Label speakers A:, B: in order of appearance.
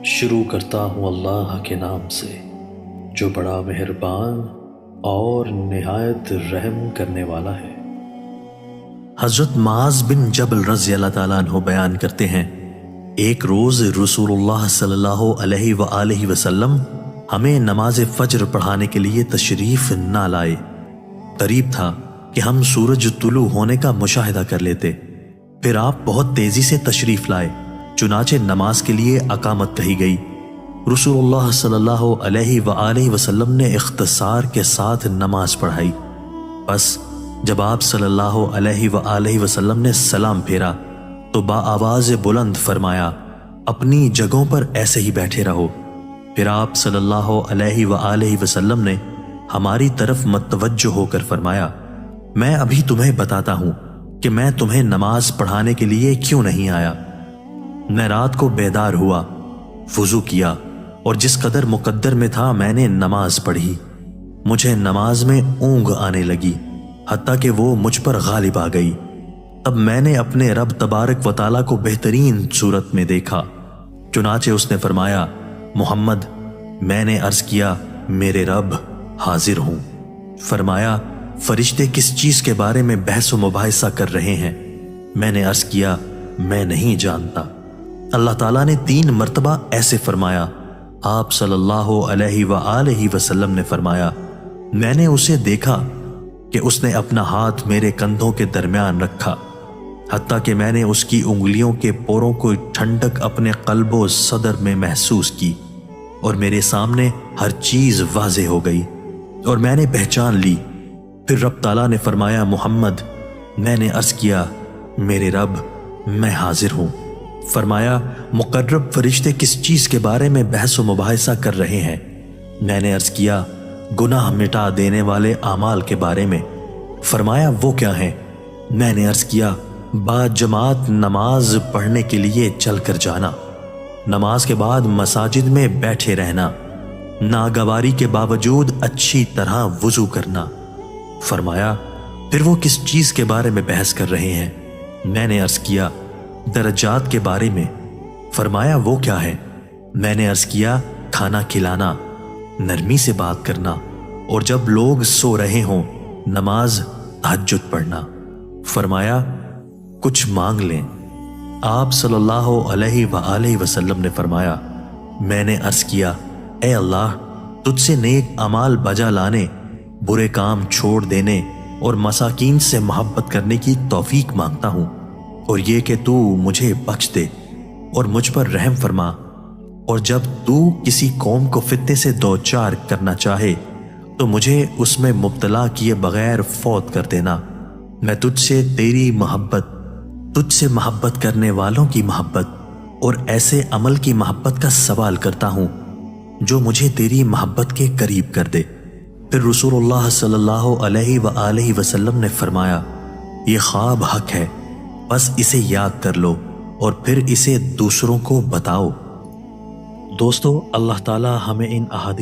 A: شروع کرتا ہوں اللہ کے نام سے جو بڑا مہربان اور نہایت رحم کرنے والا ہے۔
B: حضرت معاذ بن جبل رضی اللہ تعالیٰ عنہ بیان کرتے ہیں، ایک روز رسول اللہ صلی اللہ علیہ وآلہ وسلم ہمیں نماز فجر پڑھانے کے لیے تشریف نہ لائے۔ قریب تھا کہ ہم سورج طلوع ہونے کا مشاہدہ کر لیتے، پھر آپ بہت تیزی سے تشریف لائے، چنانچہ نماز کے لیے اقامت کہی گئی۔ رسول اللہ صلی اللہ علیہ وآلہ وسلم نے اختصار کے ساتھ نماز پڑھائی۔ بس جب آپ صلی اللہ علیہ وآلہ وسلم نے سلام پھیرا تو بآواز بلند فرمایا، اپنی جگہوں پر ایسے ہی بیٹھے رہو۔ پھر آپ صلی اللہ علیہ وآلہ وسلم نے ہماری طرف متوجہ ہو کر فرمایا، میں ابھی تمہیں بتاتا ہوں کہ میں تمہیں نماز پڑھانے کے لیے کیوں نہیں آیا۔ میں رات کو بیدار ہوا، وضو کیا اور جس قدر مقدر میں تھا میں نے نماز پڑھی۔ مجھے نماز میں اونگ آنے لگی، حتیٰ کہ وہ مجھ پر غالب آ گئی۔ اب میں نے اپنے رب تبارک و تعالیٰ کو بہترین صورت میں دیکھا۔ چنانچہ اس نے فرمایا، محمد، میں نے عرض کیا، میرے رب، حاضر ہوں۔ فرمایا، فرشتے کس چیز کے بارے میں بحث و مباحثہ کر رہے ہیں؟ میں نے عرض کیا، میں نہیں جانتا۔ اللہ تعالیٰ نے 3 مرتبہ ایسے فرمایا۔ آپ صلی اللہ علیہ وآلہ وسلم نے فرمایا، میں نے اسے دیکھا کہ اس نے اپنا ہاتھ میرے کندھوں کے درمیان رکھا، حتیٰ کہ میں نے اس کی انگلیوں کے پوروں کو ٹھنڈک اپنے قلب و صدر میں محسوس کی، اور میرے سامنے ہر چیز واضح ہو گئی اور میں نے پہچان لی۔ پھر رب تعالیٰ نے فرمایا، محمد، میں نے عرض کیا، میرے رب، میں حاضر ہوں۔ فرمایا، مقرب فرشتے کس چیز کے بارے میں بحث و مباحثہ کر رہے ہیں؟ میں نے عرض کیا، گناہ مٹا دینے والے اعمال کے بارے میں۔ فرمایا، وہ کیا ہیں؟ میں نے عرض کیا، با جماعت نماز پڑھنے کے لیے چل کر جانا، نماز کے بعد مساجد میں بیٹھے رہنا، ناگواری کے باوجود اچھی طرح وضو کرنا۔ فرمایا، پھر وہ کس چیز کے بارے میں بحث کر رہے ہیں؟ میں نے عرض کیا، درجات کے بارے میں۔ فرمایا، وہ کیا ہے؟ میں نے عرض کیا، کھانا کھلانا، نرمی سے بات کرنا، اور جب لوگ سو رہے ہوں نماز تہجد پڑھنا۔ فرمایا، کچھ مانگ لیں۔ آپ صلی اللہ علیہ وآلہ وسلم نے فرمایا، میں نے عرض کیا، اے اللہ، تجھ سے نیک اعمال بجا لانے، برے کام چھوڑ دینے اور مساکین سے محبت کرنے کی توفیق مانگتا ہوں، اور یہ کہ تو مجھے بخش دے اور مجھ پر رحم فرما، اور جب تو کسی قوم کو فتنے سے دوچار کرنا چاہے تو مجھے اس میں مبتلا کیے بغیر فوت کر دینا۔ میں تجھ سے تیری محبت، تجھ سے محبت کرنے والوں کی محبت اور ایسے عمل کی محبت کا سوال کرتا ہوں جو مجھے تیری محبت کے قریب کر دے۔ پھر رسول اللہ صلی اللہ علیہ وآلہ وسلم نے فرمایا، یہ خواب حق ہے، بس اسے یاد کر لو اور پھر اسے دوسروں کو بتاؤ۔
A: دوستو، اللہ تعالی ہمیں ان احادیث